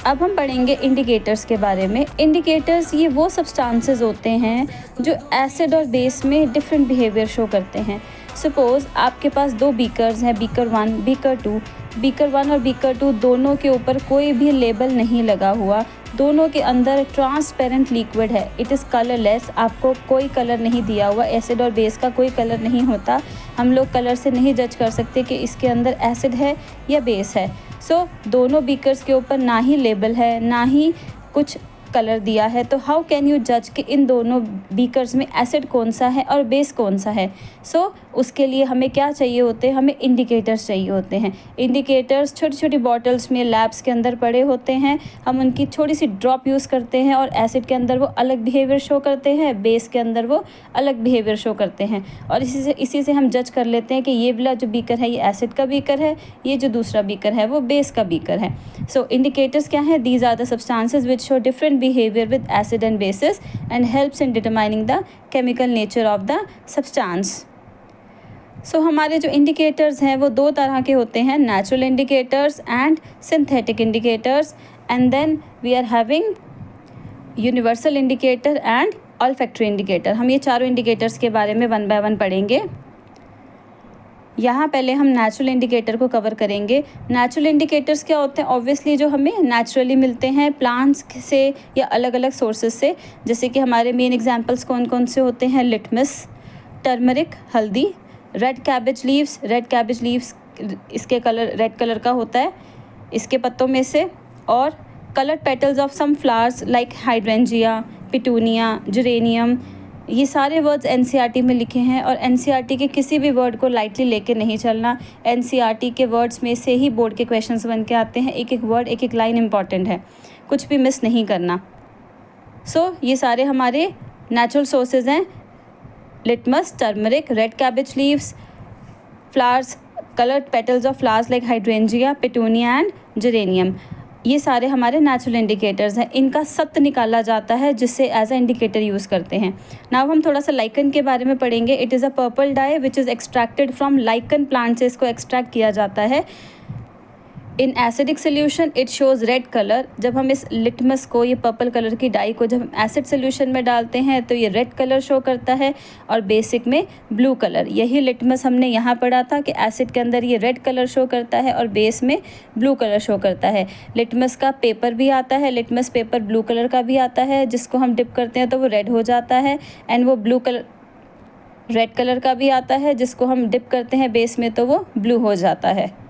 अब हम पढ़ेंगे इंडिकेटर्स के बारे में। इंडिकेटर्स ये वो सब्सटेंसेस होते हैं जो एसिड और बेस में डिफरेंट बिहेवियर शो करते हैं। सपोज़ आपके पास दो बीकर्स हैं, बीकर 1, बीकर 2। बीकर 1 और बीकर 2 दोनों के ऊपर कोई भी लेबल नहीं लगा हुआ, दोनों के अंदर ट्रांसपेरेंट लिक्विड है, इट इज़ कलरलेस, आपको कोई कलर नहीं दिया हुआ। एसिड और बेस का कोई कलर नहीं होता, हम लोग कलर से नहीं जज कर सकते कि इसके अंदर एसिड है या बेस है। सो दोनों बीकर्स के ऊपर ना ही लेबल है ना ही कुछ कलर दिया है, तो हाउ कैन यू जज कि इन दोनों बीकर्स में एसिड कौन सा है और बेस कौन सा है। सो उसके लिए हमें क्या चाहिए होते हैं, हमें इंडिकेटर्स चाहिए होते हैं। इंडिकेटर्स छोटी छोटी बॉटल्स में लैब्स के अंदर पड़े होते हैं, हम उनकी थोड़ी सी ड्रॉप यूज़ करते हैं और एसिड के अंदर वो अलग बिहेवियर शो करते हैं, बेस के अंदर वो अलग बिहेवियर शो करते हैं, और इसी से हम जज कर लेते हैं कि ये वाला जो बीकर है ये एसिड का बीकर है, ये जो दूसरा बीकर है वो बेस का बीकर है। सो इंडिकेटर्स क्या है, these are the substances which show different behavior with acid and bases and helps in determining the chemical nature of the substance. So हमारे जो इंडिकेटर्स हैं वो दो तरह के होते हैं, natural indicators and synthetic indicators, and then we are having universal indicator and olfactory indicator. हम ये चारों इंडिकेटर्स के बारे में वन बाय वन पढ़ेंगे। यहाँ पहले हम नेचुरल इंडिकेटर को कवर करेंगे। नेचुरल इंडिकेटर्स क्या होते हैं, ऑब्वियसली जो हमें नेचुरली मिलते हैं प्लांट्स से या अलग अलग सोर्सेज से। जैसे कि हमारे मेन एग्जांपल्स कौन कौन से होते हैं, लिटमस, टर्मरिक हल्दी, red cabbage leaves. Red cabbage leaves इसके कलर रेड कलर का होता है इसके पत्तों में से, और coloured petals of some flowers like hydrangea, petunia, geranium. ये सारे वर्ड्स एनसीईआरटी में लिखे हैं, और एनसीईआरटी के किसी भी वर्ड को लाइटली लेके नहीं चलना। एनसीईआरटी के वर्ड्स में से ही बोर्ड के क्वेश्चंस बन के आते हैं, एक एक वर्ड एक एक लाइन इंपॉर्टेंट है, कुछ भी मिस नहीं करना। सो ये सारे हमारे नेचुरल सोर्सेज हैं, litmus, turmeric, red cabbage leaves, flowers, coloured petals of flowers like hydrangea, petunia and geranium. ये सारे हमारे नेचुरल इंडिकेटर्स हैं, इनका सत्त निकाला जाता है जिससे एज अ इंडिकेटर यूज़ करते हैं। नाउ हम थोड़ा सा लाइकन के बारे में पढ़ेंगे। It is a purple dye which is extracted from lichen plant से इसको एक्सट्रैक्ट किया जाता है। In acidic solution it shows red colour. जब हम इस लिटमस को, ये पर्पल कलर की डाई को जब हम एसिड सोल्यूशन में डालते हैं तो ये रेड कलर शो करता है, और बेसिक में ब्लू कलर। यही लिटमस हमने यहाँ पढ़ा था कि एसिड के अंदर ये रेड कलर शो करता है और बेस में ब्लू कलर शो करता है। लिटमस का पेपर भी आता है, लिटमस पेपर ब्लू कलर का भी आता है, जिसको हम डिप करते हैं तो वो रेड हो जाता है, एंड वो ब्लू कलर रेड कलर का भी आता है, जिसको हम डिप करते हैं बेस में तो वो ब्लू हो जाता है।